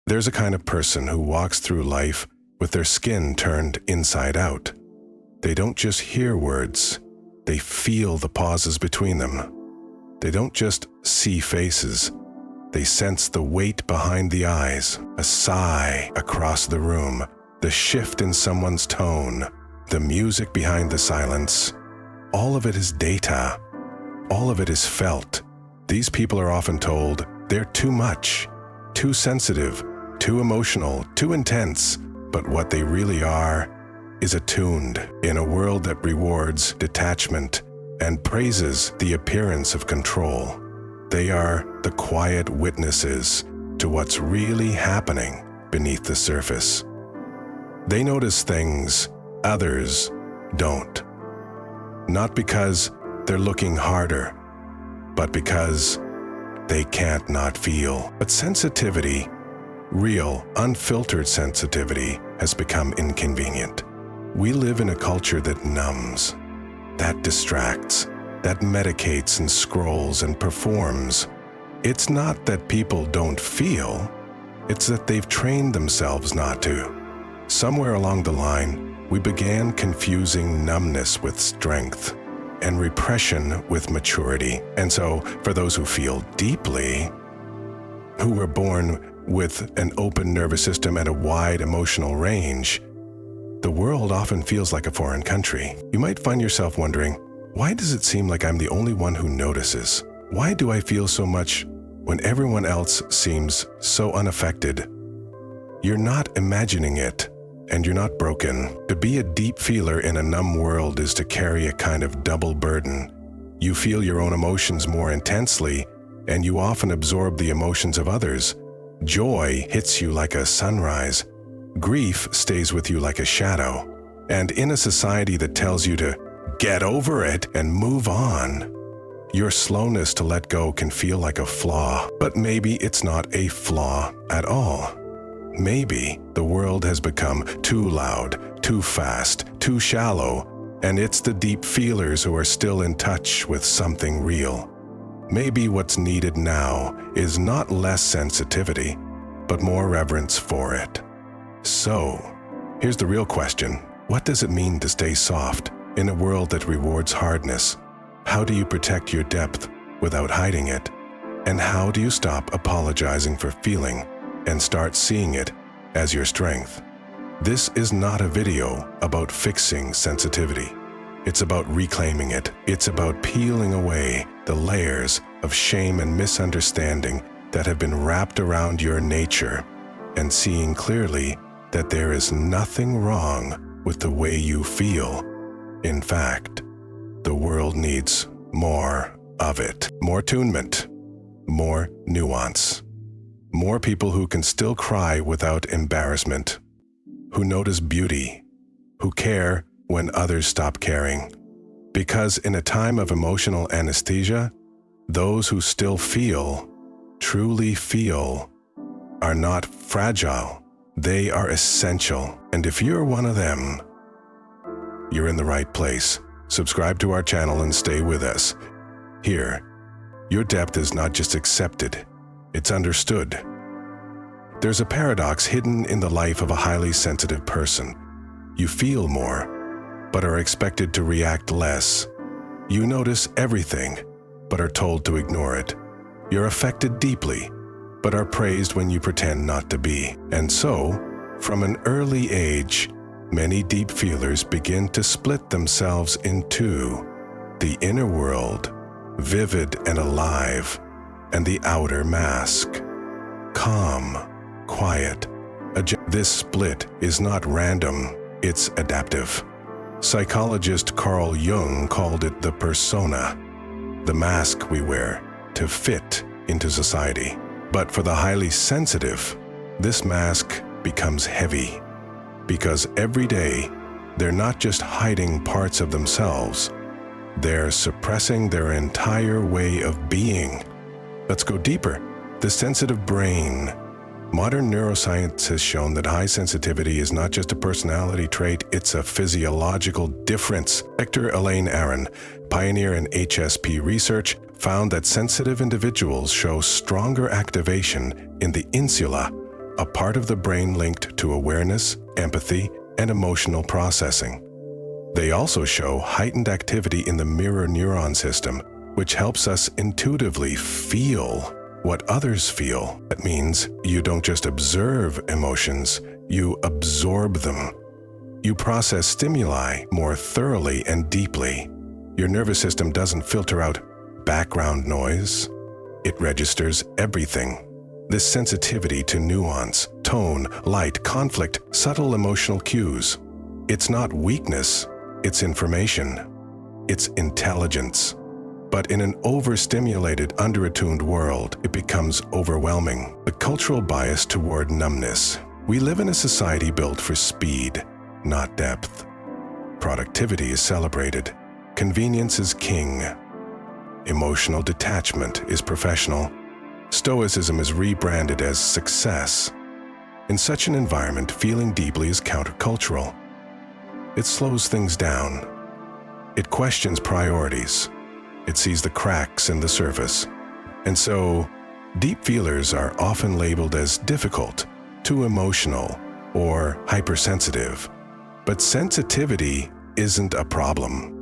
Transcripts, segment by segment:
There's a kind of person who walks through life with their skin turned inside out. They don't just hear words, they feel the pauses between them. They don't just see faces, they sense the weight behind the eyes, a sigh across the room, the shift in someone's tone, the music behind the silence. All of it is data. All of it is felt. These people are often told they're too much, too sensitive, too emotional, too intense, but what they really are is attuned in a world that rewards detachment and praises the appearance of control. They are the quiet witnesses to what's really happening beneath the surface. They notice things others don't. Not because they're looking harder, but because they can't not feel. But sensitivity, real, unfiltered sensitivity, has become inconvenient. We live in a culture that numbs, that distracts, that medicates and scrolls and performs. It's not that people don't feel, it's that they've trained themselves not to. Somewhere along the line, we began confusing numbness with strength and repression with maturity. And so, for those who feel deeply, who were born with an open nervous system and a wide emotional range, the world often feels like a foreign country. You might find yourself wondering, why does it seem like I'm the only one who notices? Why do I feel so much when everyone else seems so unaffected? You're not imagining it, and you're not broken. To be a deep feeler in a numb world is to carry a kind of double burden. You feel your own emotions more intensely, and you often absorb the emotions of others. Joy hits you like a sunrise. Grief stays with you like a shadow. And in a society that tells you to get over it and move on, your slowness to let go can feel like a flaw. But maybe it's not a flaw at all. Maybe the world has become too loud, too fast, too shallow, and it's the deep feelers who are still in touch with something real. Maybe what's needed now is not less sensitivity, but more reverence for it. So, here's the real question. What does it mean to stay soft in a world that rewards hardness? How do you protect your depth without hiding it? And how do you stop apologizing for feeling and start seeing it as your strength? This is not a video about fixing sensitivity. It's about reclaiming it. It's about peeling away the layers of shame and misunderstanding that have been wrapped around your nature and seeing clearly that there is nothing wrong with the way you feel. In fact, the world needs more of it. More attunement, more nuance. More people who can still cry without embarrassment, who notice beauty, who care when others stop caring. Because in a time of emotional anesthesia, those who still feel, truly feel, are not fragile. They are essential. And if you're one of them, you're in the right place. Subscribe to our channel and stay with us. Here, your depth is not just accepted, it's understood. There's a paradox hidden in the life of a highly sensitive person. You feel more, but are expected to react less. You notice everything, but are told to ignore it. You're affected deeply, but are praised when you pretend not to be. And so, from an early age, many deep feelers begin to split themselves in two: the inner world, vivid and alive, and the outer mask, calm, quiet. This split is not random, it's adaptive. Psychologist Carl Jung called it the persona, the mask we wear to fit into society. But for the highly sensitive, this mask becomes heavy, because every day they're not just hiding parts of themselves, they're suppressing their entire way of being. Let's go deeper. The sensitive brain. Modern neuroscience has shown that high sensitivity is not just a personality trait, it's a physiological difference. Dr. Elaine Aron, pioneer in HSP research, found that sensitive individuals show stronger activation in the insula, a part of the brain linked to awareness, empathy, and emotional processing. They also show heightened activity in the mirror neuron system, which helps us intuitively feel what others feel. That means you don't just observe emotions, you absorb them. You process stimuli more thoroughly and deeply. Your nervous system doesn't filter out background noise. It registers everything. This sensitivity to nuance, tone, light, conflict, subtle emotional cues. It's not weakness, it's information. It's intelligence. But in an overstimulated, underattuned world, it becomes overwhelming. The cultural bias toward numbness. We live in a society built for speed, not depth. Productivity is celebrated. Convenience is king. Emotional detachment is professional. Stoicism is rebranded as success. In such an environment, feeling deeply is countercultural. It slows things down. It questions priorities. It sees the cracks in the surface. And so, deep feelers are often labeled as difficult, too emotional, or hypersensitive. But sensitivity isn't a problem.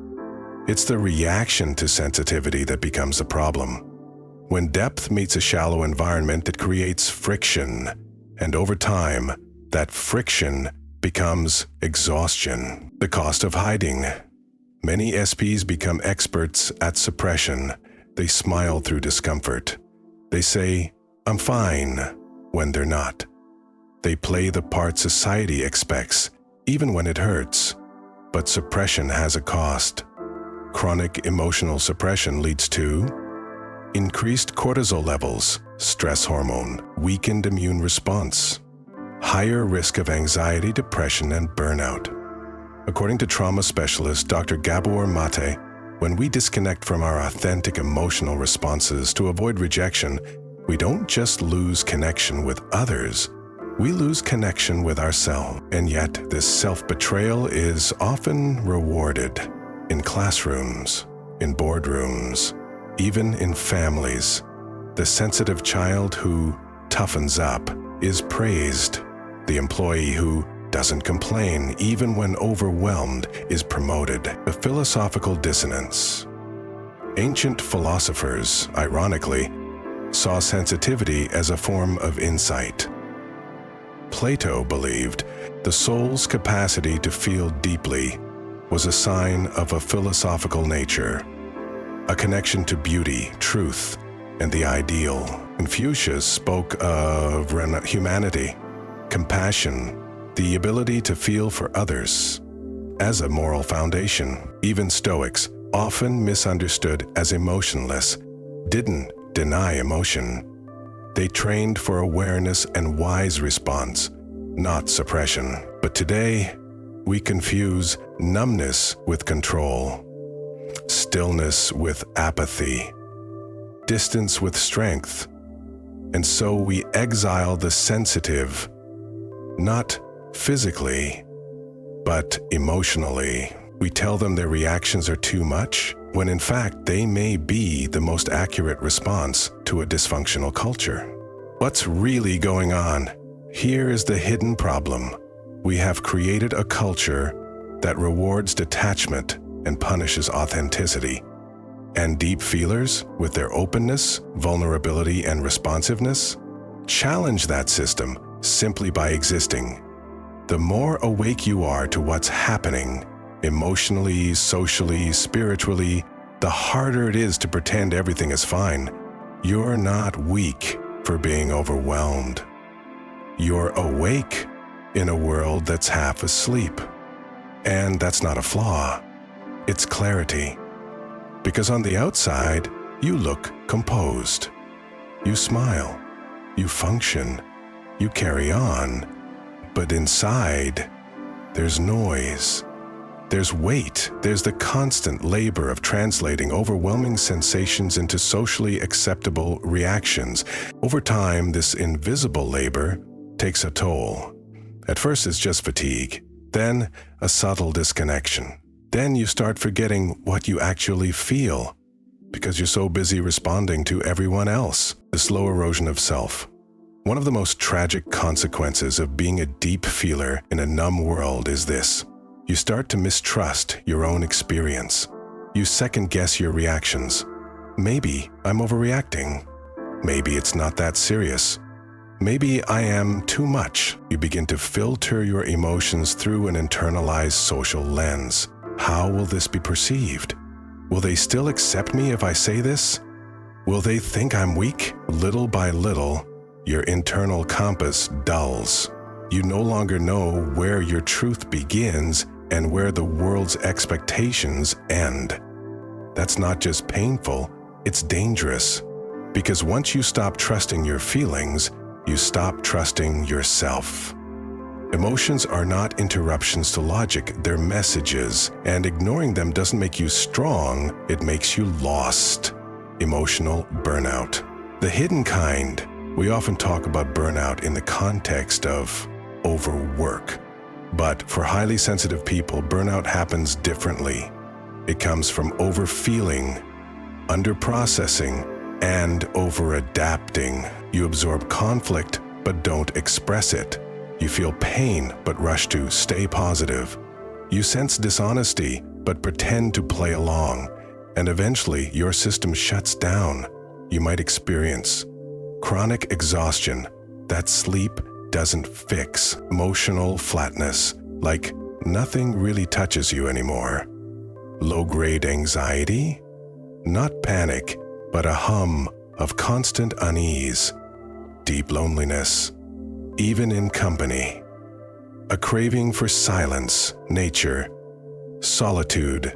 It's the reaction to sensitivity that becomes a problem. When depth meets a shallow environment, it creates friction. And over time, that friction becomes exhaustion. The cost of hiding. Many SPs become experts at suppression. They smile through discomfort. They say, "I'm fine," when they're not. They play the part society expects, even when it hurts. But suppression has a cost. Chronic emotional suppression leads to increased cortisol levels, stress hormone, weakened immune response, higher risk of anxiety, depression, and burnout. According to trauma specialist Dr. Gabor Mate, when we disconnect from our authentic emotional responses to avoid rejection, we don't just lose connection with others, we lose connection with ourselves. And yet, this self-betrayal is often rewarded in classrooms, in boardrooms, even in families. The sensitive child who toughens up is praised. The employee who doesn't complain even when overwhelmed is promoted. A philosophical dissonance. Ancient philosophers, ironically, saw sensitivity as a form of insight. Plato believed the soul's capacity to feel deeply was a sign of a philosophical nature, a connection to beauty, truth, and the ideal. Confucius spoke of humanity, compassion, the ability to feel for others, as a moral foundation. Even Stoics, often misunderstood as emotionless, didn't deny emotion. They trained for awareness and wise response, not suppression. But today, we confuse numbness with control, stillness with apathy, distance with strength. And so we exile the sensitive, not physically, but emotionally. We tell them their reactions are too much, when in fact they may be the most accurate response to a dysfunctional culture. What's really going on? Here is the hidden problem. We have created a culture that rewards detachment and punishes authenticity. And deep feelers, with their openness, vulnerability, and responsiveness, challenge that system simply by existing. The more awake you are to what's happening, emotionally, socially, spiritually, the harder it is to pretend everything is fine. You're not weak for being overwhelmed. You're awake in a world that's half asleep. And that's not a flaw, it's clarity. Because on the outside, you look composed. You smile, you function, you carry on. But inside, there's noise. There's weight. There's the constant labor of translating overwhelming sensations into socially acceptable reactions. Over time, this invisible labor takes a toll. At first, it's just fatigue, then a subtle disconnection. Then you start forgetting what you actually feel because you're so busy responding to everyone else. The slow erosion of self. One of the most tragic consequences of being a deep feeler in a numb world is this. You start to mistrust your own experience. You second-guess your reactions. Maybe I'm overreacting. Maybe it's not that serious. Maybe I am too much. You begin to filter your emotions through an internalized social lens. How will this be perceived? Will they still accept me if I say this? Will they think I'm weak? Little by little, your internal compass dulls. You no longer know where your truth begins and where the world's expectations end. That's not just painful, it's dangerous. Because once you stop trusting your feelings, you stop trusting yourself. Emotions are not interruptions to logic, they're messages, and ignoring them doesn't make you strong, it makes you lost. Emotional burnout. The hidden kind. We often talk about burnout in the context of overwork. But for highly sensitive people, burnout happens differently. It comes from overfeeling, underprocessing, and over-adapting. You absorb conflict, but don't express it. You feel pain, but rush to stay positive. You sense dishonesty, but pretend to play along. And eventually, your system shuts down. You might experience chronic exhaustion that sleep doesn't fix, emotional flatness, like nothing really touches you anymore. Low-grade anxiety? Not panic, but a hum of constant unease. Deep loneliness, even in company. A craving for silence, nature, solitude.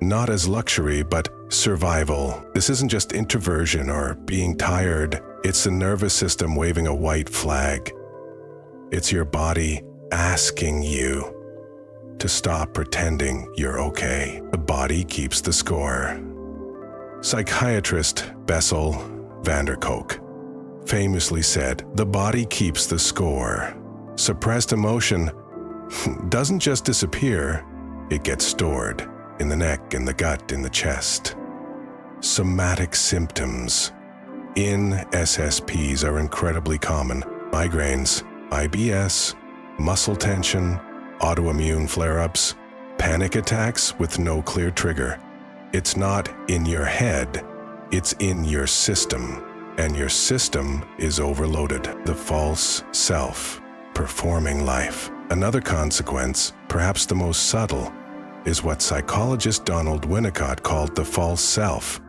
Not as luxury, but survival. This isn't just introversion or being tired. It's the nervous system waving a white flag. It's your body asking you to stop pretending you're okay. The body keeps the score. Psychiatrist Bessel van der Kolk famously said, "The body keeps the score." Suppressed emotion doesn't just disappear, it gets stored in the neck, in the gut, in the chest. Somatic symptoms in SSPs are incredibly common. Migraines, IBS, muscle tension, autoimmune flare-ups, panic attacks with no clear trigger. It's not in your head, it's in your system. And your system is overloaded. The false self, performing life. Another consequence, perhaps the most subtle, is what psychologist Donald Winnicott called the false self.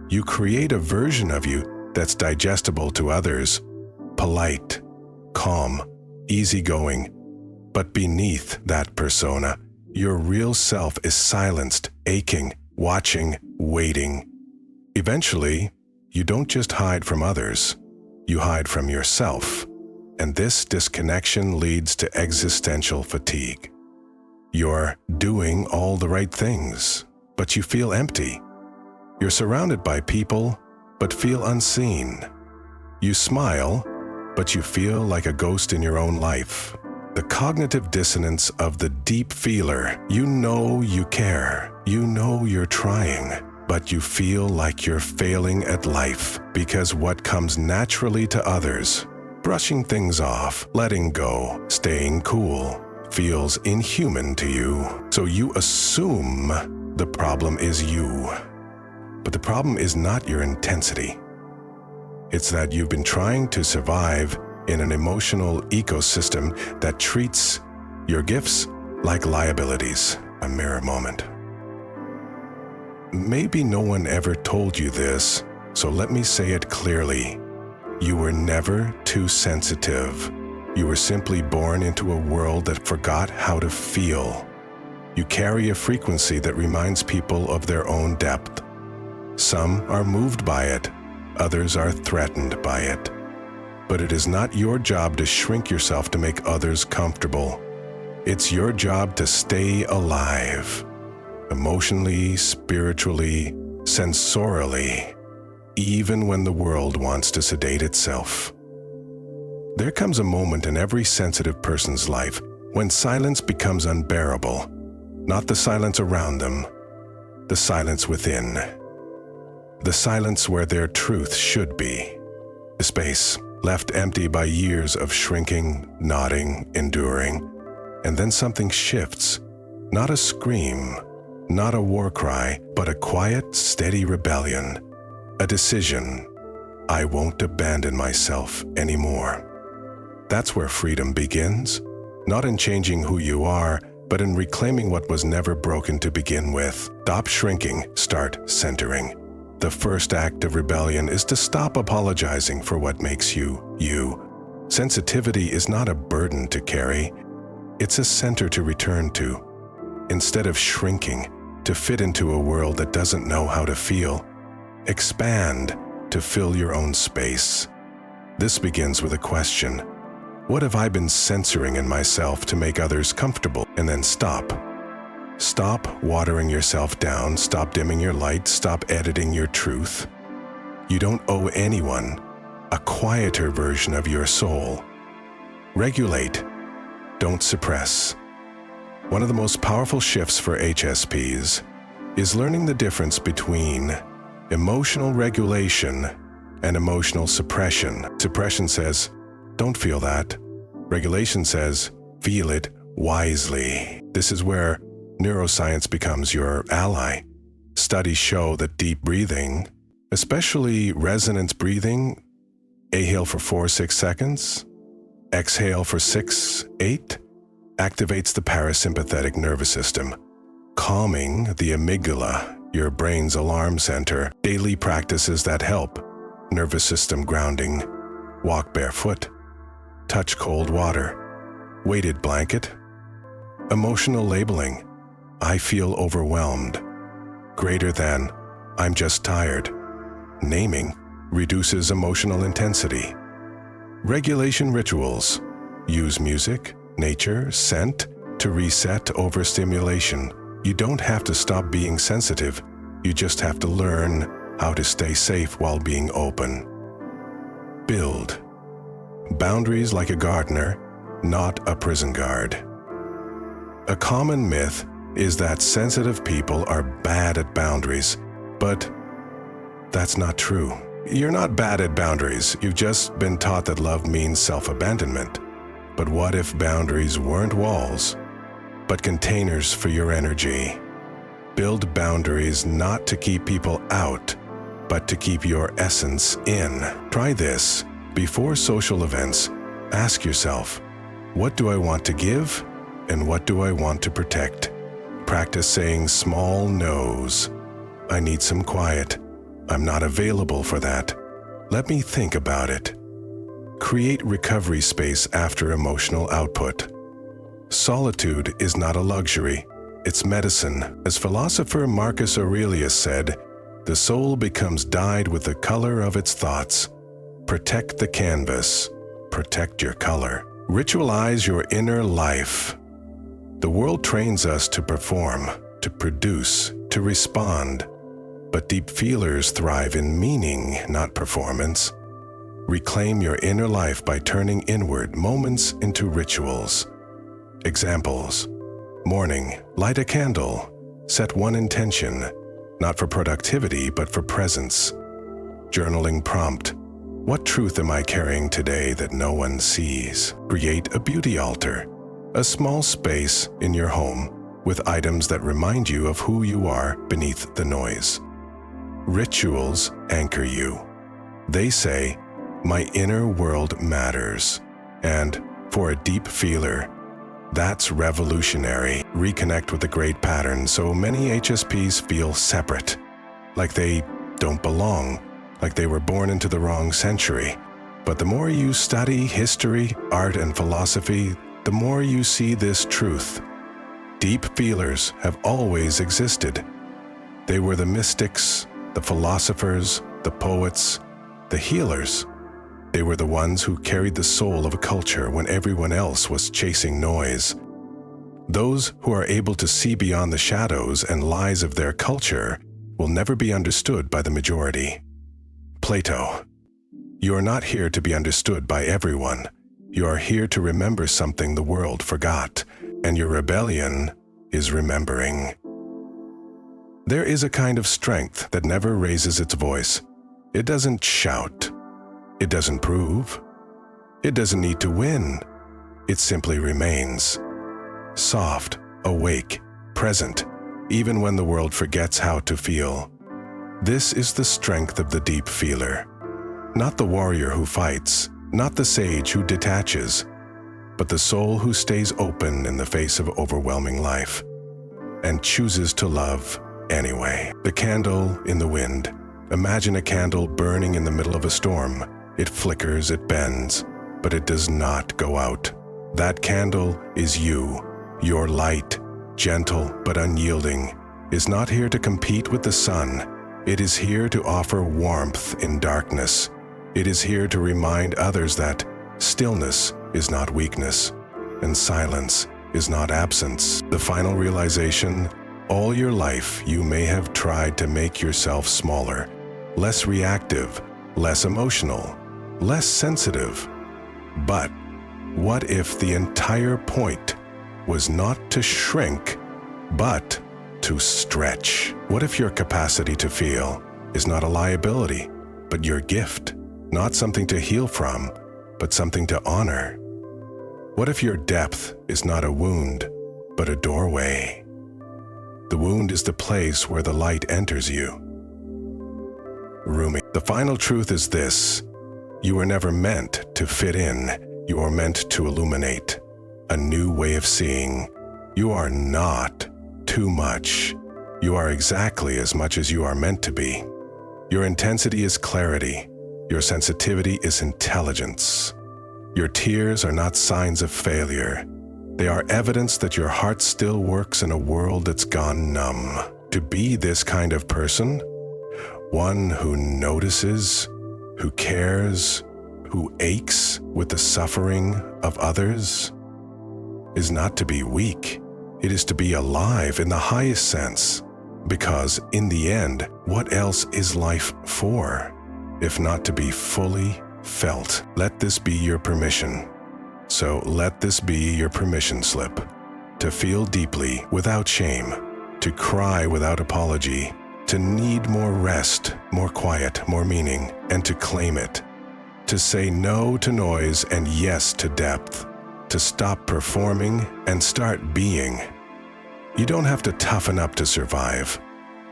You create a version of you that's digestible to others, polite, calm, easygoing. But beneath that persona, your real self is silenced, aching, watching, waiting. Eventually, you don't just hide from others, you hide from yourself. And this disconnection leads to existential fatigue. You're doing all the right things, but you feel empty. You're surrounded by people, but feel unseen. You smile, but you feel like a ghost in your own life. The cognitive dissonance of the deep feeler. You know you care, you know you're trying, but you feel like you're failing at life because what comes naturally to others, brushing things off, letting go, staying cool, feels inhuman to you. So you assume the problem is you. But the problem is not your intensity. It's that you've been trying to survive in an emotional ecosystem that treats your gifts like liabilities. A mirror moment. Maybe no one ever told you this, so let me say it clearly. You were never too sensitive. You were simply born into a world that forgot how to feel. You carry a frequency that reminds people of their own depth. Some are moved by it, others are threatened by it. But it is not your job to shrink yourself to make others comfortable. It's your job to stay alive. Emotionally, spiritually, sensorially, even when the world wants to sedate itself. There comes a moment in every sensitive person's life when silence becomes unbearable, not the silence around them, the silence within, the silence where their truth should be, the space left empty by years of shrinking, nodding, enduring. And then something shifts. Not a scream, not a war cry, but a quiet, steady rebellion. A decision. I won't abandon myself anymore. That's where freedom begins. Not in changing who you are, but in reclaiming what was never broken to begin with. Stop shrinking, start centering. The first act of rebellion is to stop apologizing for what makes you, you. Sensitivity is not a burden to carry. It's a center to return to. Instead of shrinking to fit into a world that doesn't know how to feel, expand to fill your own space. This begins with a question. What have I been censoring in myself to make others comfortable? And then stop. Stop watering yourself down, stop dimming your light, stop editing your truth. You don't owe anyone a quieter version of your soul. Regulate, don't suppress. One of the most powerful shifts for HSPs is learning the difference between emotional regulation and emotional suppression. Suppression says, don't feel that. Regulation says, feel it wisely. This is where neuroscience becomes your ally. Studies show that deep breathing, especially resonance breathing, inhale for 4-6 seconds, exhale for 6-8, activates the parasympathetic nervous system, calming the amygdala, your brain's alarm center. Daily practices that help: nervous system grounding, walk barefoot, touch cold water, weighted blanket. Emotional labeling: I feel overwhelmed, greater than I'm just tired. Naming reduces emotional intensity. Regulation rituals: use music, nature, scent to reset overstimulation. You don't have to stop being sensitive. You just have to learn how to stay safe while being open. Build boundaries like a gardener, not a prison guard. A common myth is that sensitive people are bad at boundaries, but that's not true. You're not bad at boundaries. You've just been taught that love means self-abandonment. But what if boundaries weren't walls, but containers for your energy? Build boundaries not to keep people out, but to keep your essence in. Try this. Before social events, ask yourself, what do I want to give and what do I want to protect? Practice saying small no's. I need some quiet. I'm not available for that. Let me think about it. Create recovery space after emotional output. Solitude is not a luxury, it's medicine. As philosopher Marcus Aurelius said, the soul becomes dyed with the color of its thoughts. Protect the canvas, protect your color. Ritualize your inner life. The world trains us to perform, to produce, to respond. But deep feelers thrive in meaning, not performance. Reclaim your inner life by turning inward moments into rituals. Examples: morning, light a candle. Set one intention, not for productivity, but for presence. Journaling prompt: what truth am I carrying today that no one sees? Create a beauty altar, a small space in your home with items that remind you of who you are beneath the noise. Rituals anchor you. They say, my inner world matters. And for a deep feeler, that's revolutionary. Reconnect with the great pattern. So many HSPs feel separate, like they don't belong, like they were born into the wrong century. But the more you study history, art, and philosophy, the more you see this truth. Deep feelers have always existed. They were the mystics, the philosophers, the poets, the healers. They were the ones who carried the soul of a culture when everyone else was chasing noise. Those who are able to see beyond the shadows and lies of their culture will never be understood by the majority. Plato: you are not here to be understood by everyone. You are here to remember something the world forgot, and your rebellion is remembering. There is a kind of strength that never raises its voice. It doesn't shout. It doesn't prove. It doesn't need to win. It simply remains. Soft, awake, present, even when the world forgets how to feel. This is the strength of the deep feeler. Not the warrior who fights, not the sage who detaches, but the soul who stays open in the face of overwhelming life and chooses to love anyway. The candle in the wind. Imagine a candle burning in the middle of a storm. It flickers, it bends, but it does not go out. That candle is you. Your light, gentle but unyielding, is not here to compete with the sun. It is here to offer warmth in darkness. It is here to remind others that stillness is not weakness, and silence is not absence. The final realization: all your life you may have tried to make yourself smaller, less reactive, less emotional, less sensitive. But what if the entire point was not to shrink, but to stretch? What if your capacity to feel is not a liability, but your gift? Not something to heal from, but something to honor? What if your depth is not a wound, but a doorway? The wound is the place where the light enters you. Rumi. The final truth is this: you were never meant to fit in, you are meant to illuminate a new way of seeing. You are not too much. You are exactly as much as you are meant to be. Your intensity is clarity. Your sensitivity is intelligence. Your tears are not signs of failure. They are evidence that your heart still works in a world that's gone numb. To be this kind of person, one who notices, who cares, who aches with the suffering of others, is not to be weak. It is to be alive in the highest sense. Because in the end, what else is life for, if not to be fully felt? Let this be your permission. So let this be your permission slip. To feel deeply without shame, to cry without apology, to need more rest, more quiet, more meaning, and to claim it. To say no to noise and yes to depth. To stop performing and start being. You don't have to toughen up to survive.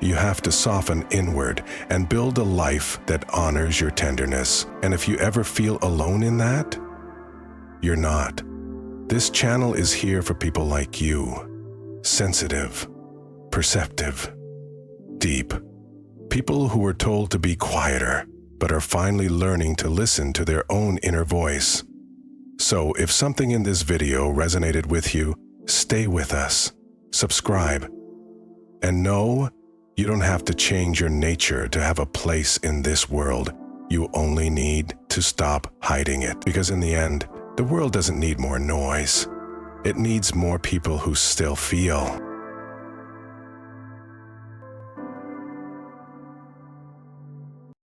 You have to soften inward and build a life that honors your tenderness. And if you ever feel alone in that, you're not. This channel is here for people like you. Sensitive, perceptive, deep. People who were told to be quieter, but are finally learning to listen to their own inner voice. So if something in this video resonated with you, stay with us, subscribe, and know you don't have to change your nature to have a place in this world. You only need to stop hiding it. Because in the end, the world doesn't need more noise. It needs more people who still feel.